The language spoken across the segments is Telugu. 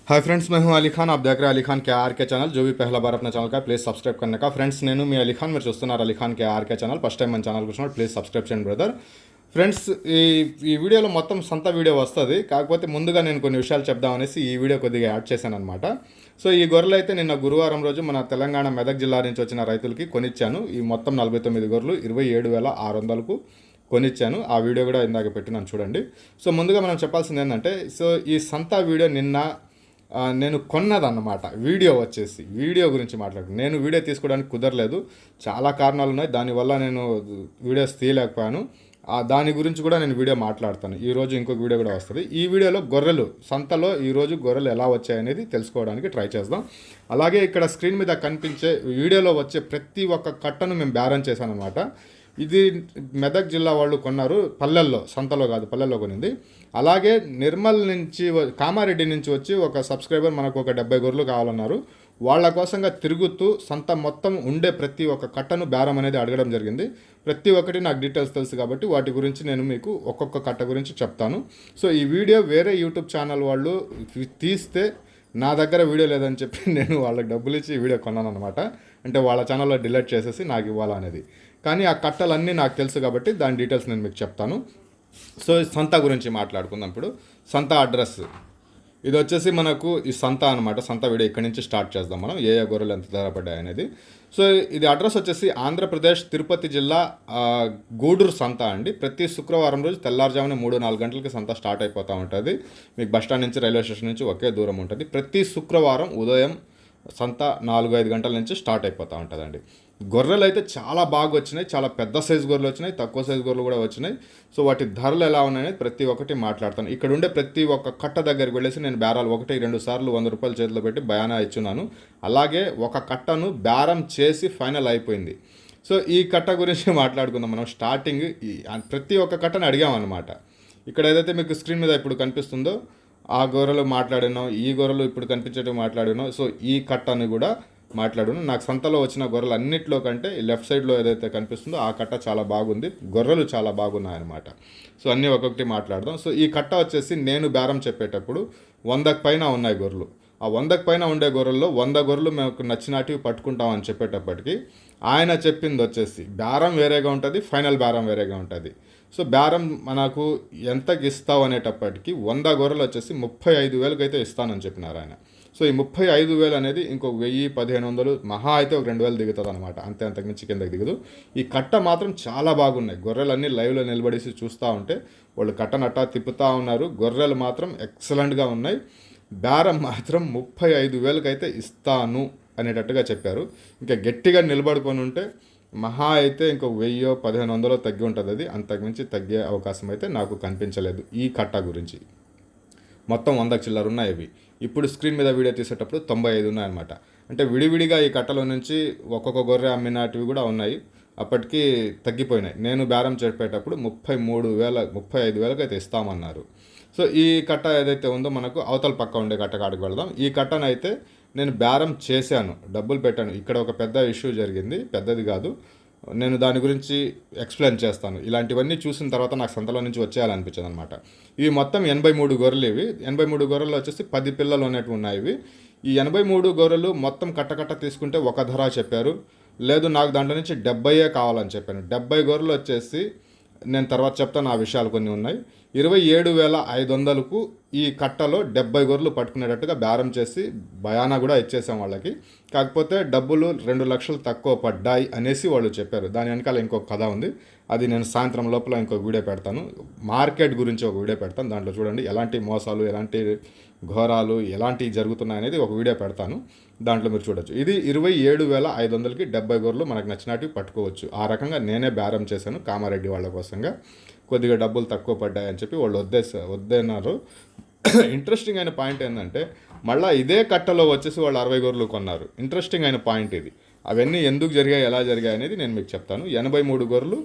हाय फ्रेंड्स, मैं हूं अली खान। आप देख रहे हैं अली खान के आर के चैनल। जो भी पहला बार अपना ఛానల్ का ప్లీజ్ సబ్స్క్రైబ్ करने का। ఫ్రెండ్స్, నేను మీ అలీ ఖాన్, మీరు చూస్తున్నారు Ali Khan K R K channel. First time మన ఛానల్కి వచ్చినప్పుడు ప్లీజ్ సబ్స్క్రైబ్ చేయండి బ్రదర్. ఫ్రెండ్స్, ఈ వీడియోలో మొత్తం సొంత వీడియో వస్తుంది, కాకపోతే ముందుగా నేను కొన్ని విషయాలు చెప్దామనేసి ఈ వీడియో కొద్దిగా యాడ్ చేశాను అనమాట. సో ఈ గొర్రెలు అయితే నిన్న గురువారం రోజు మన తెలంగాణ మెదక్ జిల్లా నుంచి వచ్చిన రైతులకి కొనిచ్చాను. ఈ మొత్తం 49 గొర్రెలు 27,600కు కొనిచ్చాను. ఆ వీడియో కూడా ఇందాక పెట్టినాను, చూడండి. సో ముందుగా మనం చెప్పాల్సింది ఏంటంటే, సో ఈ సంత వీడియో నిన్న నేను కొన్నదన్నమాట. వీడియో గురించి నేను వీడియో తీసుకోవడానికి కుదరలేదు, చాలా కారణాలు ఉన్నాయి. దానివల్ల నేను వీడియోస్ తీయలేకపోయాను. దాని గురించి కూడా నేను వీడియో మాట్లాడతాను. ఈరోజు ఇంకొక వీడియో కూడా వస్తుంది. ఈ వీడియోలో సంతలో ఈరోజు గొర్రెలు ఎలా వచ్చాయనేది తెలుసుకోవడానికి ట్రై చేద్దాం. అలాగే ఇక్కడ స్క్రీన్ మీద కనిపించే వీడియోలో వచ్చే ప్రతి ఒక్క కట్టను మేము బేరం చేశాను అనమాట. ఇది మెదక్ జిల్లా వాళ్ళు కొన్నారు, పల్లెల్లో, సంతలో కాదు, పల్లెల్లో కొనింది. అలాగే నిర్మల్ నుంచి, కామారెడ్డి నుంచి వచ్చి ఒక సబ్స్క్రైబర్ మనకు ఒక 70 గొర్రెలు కావాలన్నారు. వాళ్ళ కోసంగా తిరుగుతూ సంత మొత్తం ఉండే ప్రతి ఒక్క కట్టను బేరం అనేది అడగడం జరిగింది. ప్రతి ఒక్కటి నాకు డీటెయిల్స్ తెలుసు కాబట్టి వాటి గురించి నేను మీకు ఒక్కొక్క కట్ట గురించి చెప్తాను. సో ఈ వీడియో వేరే యూట్యూబ్ ఛానల్ వాళ్ళు తీస్తే నా దగ్గర వీడియో లేదని చెప్పి నేను వాళ్ళకి డబ్బులు ఇచ్చి ఈ వీడియో కొన్నాను అనమాట. అంటే వాళ్ళ ఛానల్లో డిలీట్ చేసేసి నాకు ఇవ్వాలనేది. కానీ ఆ కట్టలన్నీ నాకు తెలుసు కాబట్టి దాని డీటెయిల్స్ నేను మీకు చెప్తాను. సో సంత గురించి మాట్లాడుకుందాం. ఇప్పుడు సంత అడ్రస్ ఇది వచ్చేసి మనకు ఈ సంత అనమాట. సంత వీడియో ఇక్కడి నుంచి స్టార్ట్ చేద్దాం మనం, ఏ గొర్రెలు ఎంత ధర పడ్డాయి అనేది. సో ఇది అడ్రస్ వచ్చేసి ఆంధ్రప్రదేశ్ తిరుపతి జిల్లా గూడూరు సంత అండి. ప్రతి శుక్రవారం రోజు తెల్లారుజామున 3-4 గంటలకి సంత స్టార్ట్ అయిపోతూ ఉంటుంది. మీకు బస్టాండ్ నుంచి, రైల్వే స్టేషన్ నుంచి ఒకే దూరం ఉంటుంది. ప్రతి శుక్రవారం ఉదయం సంత 4-5 గంటల నుంచి స్టార్ట్ అయిపోతూ ఉంటుందండి. గొర్రెలు అయితే చాలా బాగా వచ్చినాయి, చాలా పెద్ద సైజు గొర్రెలు వచ్చినాయి, తక్కువ సైజు గొర్రెలు కూడా వచ్చినాయి. సో వాటి ధరలు ఎలా ఉన్నాయనేది ప్రతి ఒక్కటి మాట్లాడతాను. ఇక్కడ ఉండే ప్రతి ఒక్క కట్ట దగ్గరికి వెళ్ళేసి నేను బేరాలు 1-2 సార్లు 100 రూపాయలు చేతిలో పెట్టి బయానా ఇచ్చున్నాను. అలాగే ఒక కట్టను బేరం చేసి ఫైనల్ అయిపోయింది. సో ఈ కట్ట గురించి మాట్లాడుకుందాం మనం. స్టార్టింగ్ ప్రతి ఒక్క కట్టను అడిగామన్నమాట. ఇక్కడ ఏదైతే మీకు స్క్రీన్ మీద ఇప్పుడు కనిపిస్తుందో ఆ గొర్రెలు మాట్లాడినాం, ఈ గొర్రెలు ఇప్పుడు కనిపించేటివి మాట్లాడినాం. సో ఈ కట్టని కూడా మాట్లాడును. నాకు సంతలో వచ్చిన గొర్రెలు అన్నిట్లో కంటే లెఫ్ట్ సైడ్లో ఏదైతే కనిపిస్తుందో ఆ కట్ట చాలా బాగుంది, గొర్రెలు చాలా బాగున్నాయన్నమాట. సో అన్నీ ఒక్కొక్కటి మాట్లాడదాం. సో ఈ కట్ట వచ్చేసి నేను బేరం చెప్పేటప్పుడు 100కి పైన ఉన్నాయి గొర్రెలు. ఆ 100కి పైన ఉండే గొర్రెల్లో 100 గొర్రెలు మేము నచ్చినటివి పట్టుకుంటామని చెప్పేటప్పటికి ఆయన చెప్పింది వచ్చేసి బేరం వేరేగా ఉంటుంది, ఫైనల్ బేరం వేరేగా ఉంటుంది. సో బేరం మనకు ఎంతకి ఇస్తావు అనేటప్పటికి 100 గొర్రెలు వచ్చేసి 35,000కి అయితే ఇస్తానని చెప్పినారు ఆయన. సో ఈ 35,000 అనేది ఇంకొక 1,000-1,500 మహా అయితే ఒక 2,000 దిగుతుంది అనమాట. అంతకుమించి కిందకి దిగదు. ఈ కట్ట మాత్రం చాలా బాగున్నాయి. గొర్రెలన్నీ లైవ్లో నిలబడేసి చూస్తూ ఉంటే వాళ్ళు కట్టనట్టా తిప్పుతూ ఉన్నారు. గొర్రెలు మాత్రం ఎక్సలెంట్గా ఉన్నాయి. బేరం మాత్రం 35,000కి అయితే ఇస్తాను అనేటట్టుగా చెప్పారు. ఇంకా గట్టిగా నిలబడుకొని ఉంటే మహా అయితే ఇంకొక 1,000-1,500 తగ్గి ఉంటుంది. అది అంతకుమించి తగ్గే అవకాశం అయితే నాకు కనిపించలేదు ఈ కట్ట గురించి. మొత్తం 100 చిల్లర ఉన్నాయి ఇవి. ఇప్పుడు స్క్రీన్ మీద వీడియో తీసేటప్పుడు 95 ఉన్నాయన్నమాట. అంటే విడివిడిగా ఈ కట్టలో నుంచి ఒక్కొక్క గొర్రె అమ్మినటివి కూడా ఉన్నాయి. అప్పటికి తగ్గిపోయినాయి. నేను బేరం చెప్పేటప్పుడు 35,000 అయితే ఇస్తామన్నారు. సో ఈ కట్ట ఏదైతే ఉందో మనకు అవతల పక్క ఉండే కట్ట కాడికి వెళ్దాం. ఈ కట్టనైతే నేను బేరం చేశాను, డబ్బులు పెట్టాను. ఇక్కడ ఒక పెద్ద ఇష్యూ జరిగింది, పెద్దది కాదు, నేను దాని గురించి ఎక్స్ప్లెయిన్ చేస్తాను. ఇలాంటివన్నీ చూసిన తర్వాత నాకు సంతలో నుంచి వచ్చేయాలనిపించింది అనమాట. ఇవి మొత్తం 83 గొర్రెలు. ఇవి 83 గొర్రెలు వచ్చేసి 10 పిల్లలు అనేవి ఉన్నాయి. ఇవి ఈ 83 గొర్రెలు మొత్తం కట్ట తీసుకుంటే ఒక ధర చెప్పారు. లేదు, నాకు దాంట్లో నుంచి 70 కావాలని చెప్పాను. 70 గొర్రెలు వచ్చేసి నేను తర్వాత చెప్తాను, ఆ విషయాలు కొన్ని ఉన్నాయి. 27,500కు ఈ కట్టలో 70 గొర్రెలు పట్టుకునేటట్టుగా బేరం చేసి బయానా కూడా ఇచ్చేసాం వాళ్ళకి. కాకపోతే డబ్బులు 2 లక్షలు తక్కువ పడ్డాయి అనేసి వాళ్ళు చెప్పారు. దాని వెనకాల ఇంకొక కథ ఉంది, అది నేను సాయంత్రం లోపల ఇంకొక వీడియో పెడతాను. మార్కెట్ గురించి ఒక వీడియో పెడతాను. దాంట్లో చూడండి ఎలాంటి మోసాలు, ఎలాంటి ఘోరాలు, ఎలాంటివి జరుగుతున్నాయి అనేది ఒక వీడియో పెడతాను. దాంట్లో మీరు చూడొచ్చు. ఇది 27,500కి 70 గొర్రెలు మనకు నచ్చినట్టు పట్టుకోవచ్చు. ఆ రకంగా నేనే బేరం చేశాను కామారెడ్డి వాళ్ళ కోసంగా. కొద్దిగా డబ్బులు తక్కువ పడ్డాయని చెప్పి వాళ్ళు వద్దన్నారు. ఇంట్రెస్టింగ్ అయిన పాయింట్ ఏంటంటే, మళ్ళీ ఇదే కట్టలో వచ్చేసి వాళ్ళు 60 గొర్రెలు కొన్నారు. ఇంట్రెస్టింగ్ అయిన పాయింట్ ఇది. అవన్నీ ఎందుకు జరిగాయి, ఎలా జరిగాయి అనేది నేను మీకు చెప్తాను. 83 గొర్రెలు,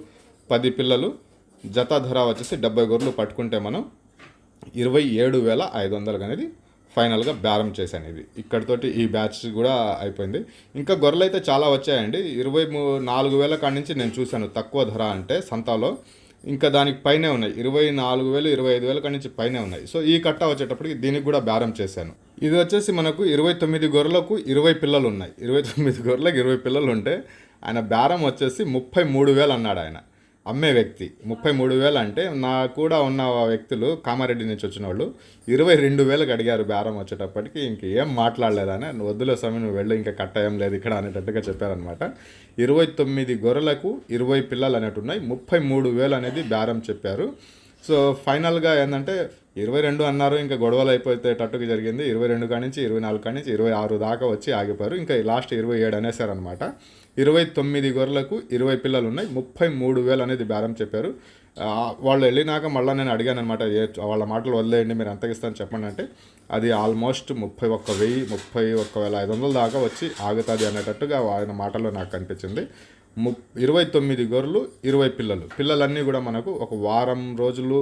10 పిల్లలు, జత ధర వచ్చేసి 70 గొర్రెలు పట్టుకుంటే మనం 27,500 అనేది ఫైనల్గా బేరం చేశాను. ఇది ఇక్కడితోటి ఈ బ్యాచ్ కూడా అయిపోయింది. ఇంకా గొర్రెలు అయితే చాలా వచ్చాయండి. 24,000 కాడి నుంచి నేను చూశాను తక్కువ ధర అంటే సంతలో. ఇంకా దానికి పైనే ఉన్నాయి 24,000 25,000 కాడి నుంచి పైనే ఉన్నాయి. సో ఈ కట్ట వచ్చేటప్పటికి దీనికి కూడా బేరం చేశాను. ఇది వచ్చేసి మనకు 29 గొర్రెలకు 20 పిల్లలు ఉన్నాయి. 29 గొర్రెలకు 20 పిల్లలు ఉంటే ఆయన బేరం వచ్చేసి 33,000 అన్నాడు ఆయన అమ్మే వ్యక్తి. 33,000 అంటే నా కూడా ఉన్న వ్యక్తులు కామారెడ్డి నుంచి వచ్చిన వాళ్ళు 22,000కి అడిగారు బేరం వచ్చేటప్పటికి. ఇంకేం మాట్లాడలేదని, వద్దులే స్వామి నువ్వు వెళ్ళు, ఇంకా కట్ట ఏం లేదు ఇక్కడ అనేటట్టుగా చెప్పారనమాట. 29 గొర్రెలకు 20 పిల్లలు అనేటు ఉన్నాయి. 33,000 అనేది బేరం చెప్పారు. సో ఫైనల్గా ఏంటంటే 22 అన్నారు, ఇంకా గొడవలు అయిపోయేటట్టుగా జరిగింది. 22 కానించి 24 కానించి 26 దాకా వచ్చి ఆగిపోయారు. ఇంకా లాస్ట్ 27 అనేసారనమాట. 29 గొర్రెలకు 20 పిల్లలు ఉన్నాయి. 33,000 అనేది బేరం చెప్పారు. వాళ్ళు వెళ్ళినాక మళ్ళీ నేను అడిగాను అనమాట, వాళ్ళ మాటలు వదిలేయండి, మీరు ఎంతకి ఇస్తాను చెప్పండి అంటే అది ఆల్మోస్ట్ 31,000 31,500 దాకా వచ్చి ఆగుతుంది అనేటట్టుగా ఆయన మాటల్లో నాకు కనిపించింది. 29 గొర్రెలు 20 పిల్లలన్నీ కూడా మనకు ఒక వారం రోజులు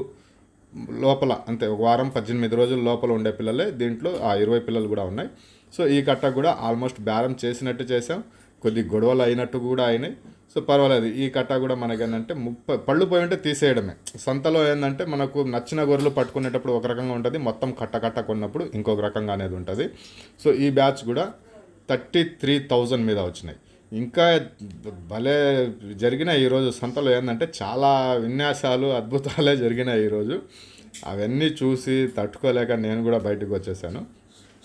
లోపల, అంతే ఒక వారం 18 రోజుల లోపల ఉండే పిల్లలే. దీంట్లో ఆ 20 పిల్లలు కూడా ఉన్నాయి. సో ఈ కట్ట కూడా ఆల్మోస్ట్ బేరం చేసినట్టు చేసాం, కొద్ది గొడవలు అయినట్టు కూడా అయినాయి. సో పర్వాలేదు. ఈ కట్ట కూడా మనకేంటంటే పళ్ళు పోయి ఉంటే తీసేయడమే. సంతలో ఏంటంటే మనకు నచ్చిన గొర్రెలు పట్టుకునేటప్పుడు ఒక రకంగా ఉంటుంది, మొత్తం కట్ట కొన్నప్పుడు ఇంకొక రకంగా అనేది ఉంటుంది. సో ఈ బ్యాచ్ కూడా 33,000 మీద వచ్చినాయి. ఇంకా భలే జరిగినాయి ఈరోజు సంతలో. ఏంటంటే చాలా విన్యాసాలు అద్భుతాలే జరిగినాయి ఈరోజు. అవన్నీ చూసి తట్టుకోలేక నేను కూడా బయటకు వచ్చేసాను.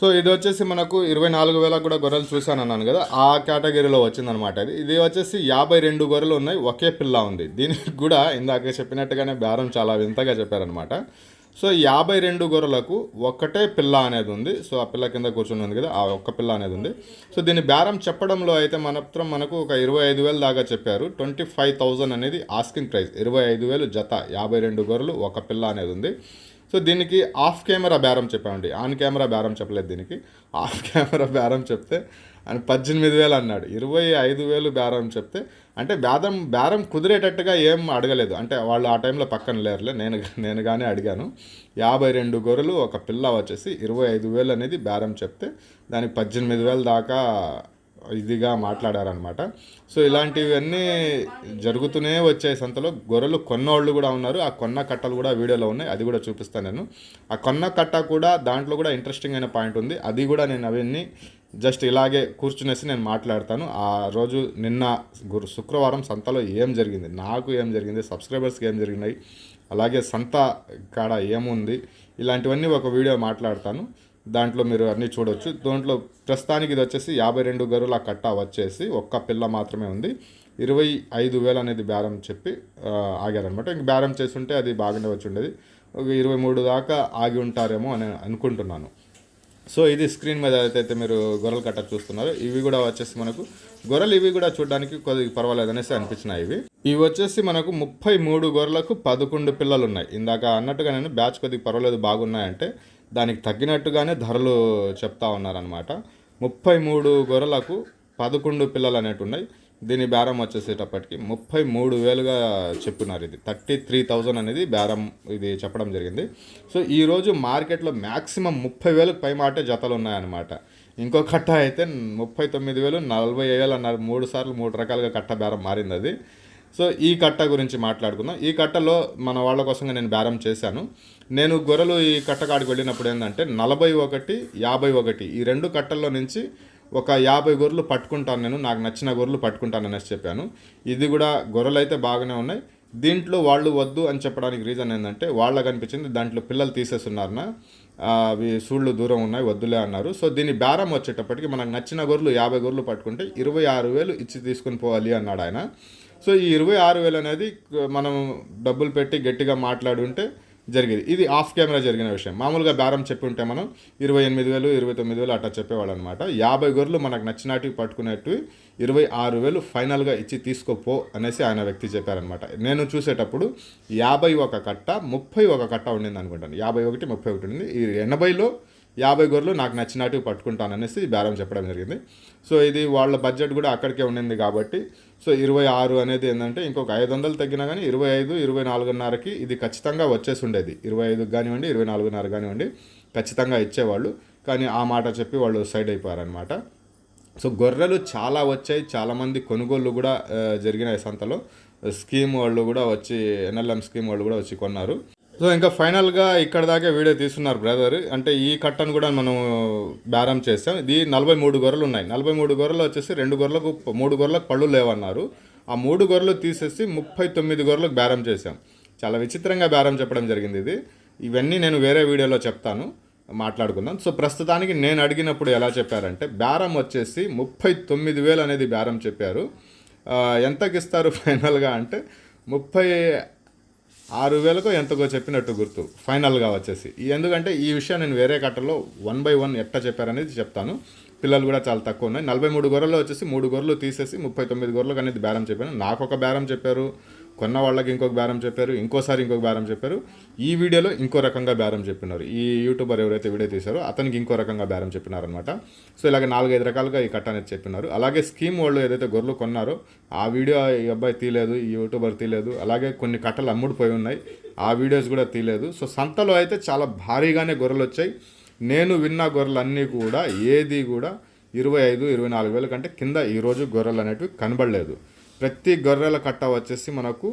సో ఇది వచ్చేసి మనకు 24,000 కూడా గొర్రెలు చూశాను అన్నాను కదా, ఆ కేటగిరీలో వచ్చిందనమాట. ఇది వచ్చేసి 52 గొర్రెలు ఉన్నాయి, ఒకే పిల్ల ఉంది. దీనికి కూడా ఇందాక చెప్పినట్టుగానే బేరం చాలా వింతగా చెప్పారనమాట. సో 52 గొర్రెలకు ఒక్కటే పిల్ల అనేది ఉంది. సో ఆ పిల్ల కింద కూర్చుని ఉంది కదా, ఆ ఒక్క పిల్ల అనేది ఉంది. సో దీని బేరం చెప్పడంలో అయితే మనకు ఒక 25,000 దాకా చెప్పారు. 25,000 అనేది ఆస్కింగ్ ప్రైస్. 25,000 జత, 52 గొర్రెలు ఒక పిల్ల అనేది ఉంది. సో దీనికి ఆఫ్ కెమెరా బేరం చెప్పామండి, ఆన్ కెమెరా బేరం చెప్పలేదు. దీనికి ఆఫ్ కెమెరా బేరం చెప్తే ఆయన 18,000 అన్నాడు. 25,000 బేరం చెప్తే అంటే బేరం కుదిరేటట్టుగా ఏం అడగలేదు. అంటే వాళ్ళు ఆ టైంలో పక్కన లేరులే, నేను కానీ అడిగాను. 52 గొర్రెలు ఒక పిల్ల వచ్చేసి 25,000 అనేది బేరం చెప్తే దానికి 18,000 దాకా ఇదిగా మాట్లాడారనమాట. సో ఇలాంటివన్నీ జరుగుతూనే వచ్చాయి సంతలో. గొర్రెలు కొన్నోళ్ళు కూడా ఉన్నారు, ఆ కొన్న కట్టలు కూడా వీడియోలో ఉన్నాయి, అది కూడా చూపిస్తాను నేను. ఆ కొన్న కట్ట కూడా దాంట్లో కూడా ఇంట్రెస్టింగ్ అయిన పాయింట్ ఉంది, అది కూడా నేను అవన్నీ జస్ట్ ఇలాగే కూర్చునేసి నేను మాట్లాడతాను. ఆ రోజు నిన్న శుక్రవారం సంతలో ఏం జరిగింది, నాకు ఏం జరిగింది, సబ్స్క్రైబర్స్కి ఏం జరిగినాయి, అలాగే సంత కాడ ఏముంది, ఇలాంటివన్నీ ఒక వీడియో మాట్లాడతాను. దాంట్లో మీరు అన్నీ చూడవచ్చు. దాంట్లో ప్రస్తుతానికి ఇది వచ్చేసి 52 గొర్రెల కట్ట వచ్చేసి ఒక్క పిల్ల మాత్రమే ఉంది. 25,000 అనేది బేరం చెప్పి ఆగారనమాట. ఇంక బేరం చేస్తుంటే అది బాగానే వచ్చి ఉండేది. ఒక 23 దాకా ఆగి ఉంటారేమో అని అనుకుంటున్నాను. సో ఇది స్క్రీన్ మీద అయితే మీరు గొర్రెల కట్ట చూస్తున్నారు. ఇవి కూడా వచ్చేసి మనకు గొర్రెలు ఇవి కూడా చూడడానికి కొద్దిగా పర్వాలేదు అనేసి అనిపించినాయి. ఇవి వచ్చేసి మనకు 33 గొర్రెలకు 11 పిల్లలు ఉన్నాయి. ఇందాక అన్నట్టుగా నేను బ్యాచ్ కొద్దిగా పర్వాలేదు బాగున్నాయంటే దానికి తగ్గినట్టుగానే ధరలు చెప్తా ఉన్నారనమాట. 33 గొర్రెలకు 11 పిల్లలు అనేవి ఉన్నాయి. దీని బేరం వచ్చేసేటప్పటికి 33,000గా చెప్పినారు. ఇది 33,000 అనేది బేరం ఇది చెప్పడం జరిగింది. సో ఈరోజు మార్కెట్లో మ్యాక్సిమం 30,000కి పై మాటే జతలు ఉన్నాయన్నమాట. ఇంకో కట్ట అయితే 39,000 40,000 అన్నారు. 3 సార్లు 3 రకాలుగా కట్ట బేరం మారింది అది. సో ఈ కట్ట గురించి మాట్లాడుకుందాం. ఈ కట్టలో మన వాళ్ళ కోసంగా నేను బేరం చేశాను. నేను గొర్రెలు ఈ కట్ట కాడికి వెళ్ళినప్పుడు ఏంటంటే 41, 51 ఈ 2 కట్టల్లో నుంచి ఒక 50 గొర్రెలు పట్టుకుంటాను నేను, నాకు నచ్చిన గొర్రెలు పట్టుకుంటాను అనేసి చెప్పాను. ఇది కూడా గొర్రెలు అయితే బాగానే ఉన్నాయి. దీంట్లో వాళ్ళు వద్దు అని చెప్పడానికి రీజన్ ఏంటంటే వాళ్ళకి అనిపించింది దాంట్లో పిల్లలు తీసేస్తున్నారన, అవి సూళ్ళు దూరం ఉన్నాయి వద్దులే అన్నారు. సో దీని బేరం వచ్చేటప్పటికి మనకు నచ్చిన గొర్రెలు 50 గొర్రెలు పట్టుకుంటే 26,000 ఇచ్చి తీసుకుని పోవాలి అన్నాడు ఆయన. సో ఈ 26,000 అనేది మనం డబ్బులు పెట్టి గట్టిగా మాట్లాడి ఉంటే జరిగేది. ఇది ఆఫ్ కెమెరా జరిగిన విషయం. మామూలుగా బేరం చెప్పి ఉంటే మనం 28,000 29,000 అట్లా చెప్పేవాళ్ళు అనమాట. 50 గొర్రెలు మనకు నచ్చినట్టు పట్టుకునేటివి 26,000 ఫైనల్గా ఇచ్చి తీసుకోపో అనేసి ఆయన వ్యక్తి చెప్పారనమాట. నేను చూసేటప్పుడు 51 కట్ట 31 కట్ట ఉండింది అనుకుంటాను. 51 31 ఉండింది. ఈ 80లో 50 గొర్రెలు నాకు నచ్చినట్టు పట్టుకుంటాననేసి బేరం చెప్పడం జరిగింది. సో ఇది వాళ్ళ బడ్జెట్ కూడా అక్కడికే ఉండింది కాబట్టి సో 26 అనేది ఏంటంటే ఇంకొక 500 తగ్గినా కానీ 25 24.5కి ఇది ఖచ్చితంగా వచ్చేసి ఉండేది. 25 కానివ్వండి 24.5 కానివ్వండి ఖచ్చితంగా ఇచ్చేవాళ్ళు. కానీ ఆ మాట చెప్పి వాళ్ళు సైడ్ అయిపోయారనమాట. సో గొర్రెలు చాలా వచ్చాయి, చాలామంది కొనుగోళ్ళు కూడా జరిగినాయి సంతలో. స్కీమ్ వాళ్ళు కూడా వచ్చి NLM స్కీమ్ వాళ్ళు కూడా వచ్చి కొన్నారు. సో ఇంకా ఫైనల్గా ఇక్కడ దాకా వీడియో తీస్తున్నారు బ్రదర్. అంటే ఈ కట్టను కూడా మనం బేరం చేసాం. ఇది 43 గొర్రెలు ఉన్నాయి. 43 గొర్రెలు వచ్చేసి 3 గొర్రెలకు పళ్ళు లేవన్నారు. ఆ 3 గొర్రెలు తీసేసి 39 గొర్రెలకు బేరం చేసాం. చాలా విచిత్రంగా బేరం చెప్పడం జరిగింది ఇది. ఇవన్నీ నేను వేరే వీడియోలో చెప్తాను, మాట్లాడుకుందాం. సో ప్రస్తుతానికి నేను అడిగినప్పుడు ఎలా చెప్పారంటే బేరం వచ్చేసి 39,000 అనేది బేరం చెప్పారు. ఎంతకి ఇస్తారు ఫైనల్గా అంటే 36,000కో ఎంతకో చెప్పినట్టు గుర్తు ఫైనల్గా వచ్చేసి. ఎందుకంటే ఈ విషయం నేను వేరే కట్టలో 1 by 1 ఎట్లా చెప్పారనేది చెప్తాను. పిల్లలు కూడా చాలా తక్కువ ఉన్నాయి. 43 గొర్రెలు వచ్చేసి 3 గొర్రెలు తీసేసి 39 గొర్రెలకు అనేది బేరం చెప్పాను. నాకు ఒక బేరం చెప్పారు, కొన్న వాళ్ళకి ఇంకొక బేరం చెప్పారు, ఇంకోసారి ఇంకొక బేరం చెప్పారు. ఈ వీడియోలో ఇంకో రకంగా బేరం చెప్పినారు. ఈ యూట్యూబర్ ఎవరైతే వీడియో తీశారో అతనికి ఇంకో రకంగా బేరం చెప్పినారనమాట. సో ఇలాగ 4-5 రకాలుగా ఈ కట్ట అనేది చెప్పినారు. అలాగే స్కీమ్ వాళ్ళు ఏదైతే గొర్రెలు కొన్నారో ఆ వీడియో ఈ అబ్బాయి తీయలేదు, ఈ యూట్యూబర్ తీయలేదు. అలాగే కొన్ని కట్టలు అమ్ముడుపోయి ఉన్నాయి, ఆ వీడియోస్ కూడా తీయలేదు. సో సంతలో అయితే చాలా భారీగానే గొర్రెలు వచ్చాయి. నేను విన్న గొర్రెలు అన్నీ కూడా ఏది కూడా 25-24 వేల కంటే కింద ఈరోజు గొర్రెలు అనేటివి కనబడలేదు. ప్రతి గొర్రెల కట్ట వచ్చేసి మనకు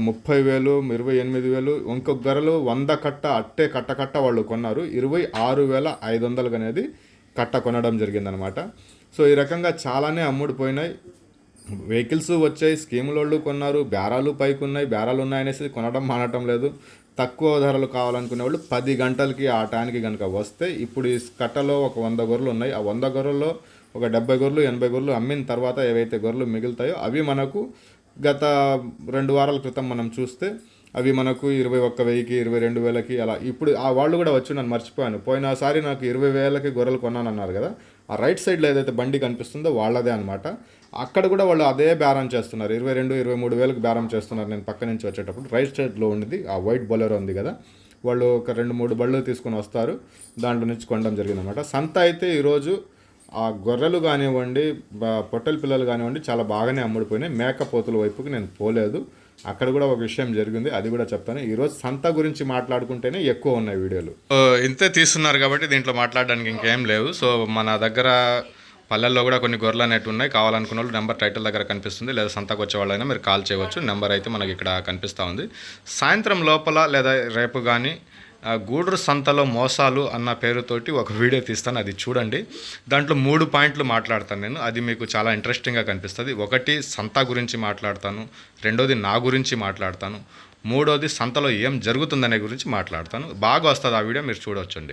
30,000, 28,000. ఇంకొక గొర్రెలు 100 కట్ట అట్టే కట్ట వాళ్ళు కొన్నారు. 26,500 అనేది కట్ట కొనడం జరిగిందనమాట. సో ఈ రకంగా చాలానే అమ్ముడుపోయినాయి. వెహికల్స్ వచ్చాయి, స్కీములోళ్ళు కొన్నారు, బేరాలు పైకి ఉన్నాయి. బేరాలు ఉన్నాయనేసి కొనడం మానటం లేదు. తక్కువ ధరలు కావాలనుకునే వాళ్ళు 10 గంటలకి ఆ టైంకి కనుక వస్తే, ఇప్పుడు ఈ కట్టలో ఒక 100 గొర్రెలు ఉన్నాయి. ఆ 100 గొర్రెల్లో ఒక 70 గొర్రెలు 80 గొర్రెలు అమ్మిన తర్వాత ఏవైతే గొర్రెలు మిగులుతాయో అవి మనకు గత 2 వారాల క్రితం మనం చూస్తే అవి మనకు 21,000కి 22,000కి అలా. ఇప్పుడు ఆ వాళ్ళు కూడా వచ్చి నన్ను మర్చిపోయాను. పోయినసారి నాకు 20,000కి గొర్రెలు కొన్నాను అన్నారు కదా, ఆ రైట్ సైడ్లో ఏదైతే బండి కనిపిస్తుందో వాళ్ళదే అనమాట. అక్కడ కూడా వాళ్ళు అదే బేరం చేస్తున్నారు. 22-23,000కి బేరం చేస్తున్నారు. నేను పక్క నుంచి వచ్చేటప్పుడు రైట్ సైడ్లో ఉండేది ఆ వైట్ బొలెరో ఉంది కదా, వాళ్ళు ఒక 2-3 బళ్ళు తీసుకొని వస్తారు, దాంట్లో నుంచి కొనడం జరిగిందనమాట. సంత అయితే ఈరోజు ఆ గొర్రెలు కానివ్వండి, పొట్టెల పిల్లలు కానివ్వండి చాలా బాగానే అమ్ముడిపోయినాయి. మేకపోతుల వైపుకి నేను పోలేదు. అక్కడ కూడా ఒక విషయం జరిగింది, అది కూడా చెప్తాను. ఈరోజు సంత గురించి మాట్లాడుకుంటేనే ఎక్కువ ఉన్నాయి వీడియోలు. ఇంతే తీస్తున్నారు కాబట్టి దీంట్లో మాట్లాడడానికి ఇంకేం లేవు. సో మన దగ్గర పల్లెల్లో కూడా కొన్ని గొర్రెలు అనేవి ఉన్నాయి. కావాలనుకున్న వాళ్ళు నెంబర్ టైటిల్ దగ్గర కనిపిస్తుంది, లేదా సంతకు వచ్చే వాళ్ళైనా మీరు కాల్ చేయవచ్చు. నెంబర్ అయితే మనకి ఇక్కడ కనిపిస్తూ ఉంది. సాయంత్రం లోపల లేదా రేపు కానీ గూడూరు సంతలో మోసాలు అన్న పేరుతోటి ఒక వీడియో తీస్తాను, అది చూడండి. దాంట్లో 3 పాయింట్లు మాట్లాడతాను నేను. అది మీకు చాలా ఇంట్రెస్టింగ్గా కనిపిస్తుంది. ఒకటి సంత గురించి మాట్లాడతాను, రెండోది నా గురించి మాట్లాడతాను, మూడోది సంతలో ఏం జరుగుతుందనే గురించి మాట్లాడతాను. బాగా వస్తుంది ఆ వీడియో, మీరు చూడవచ్చండి.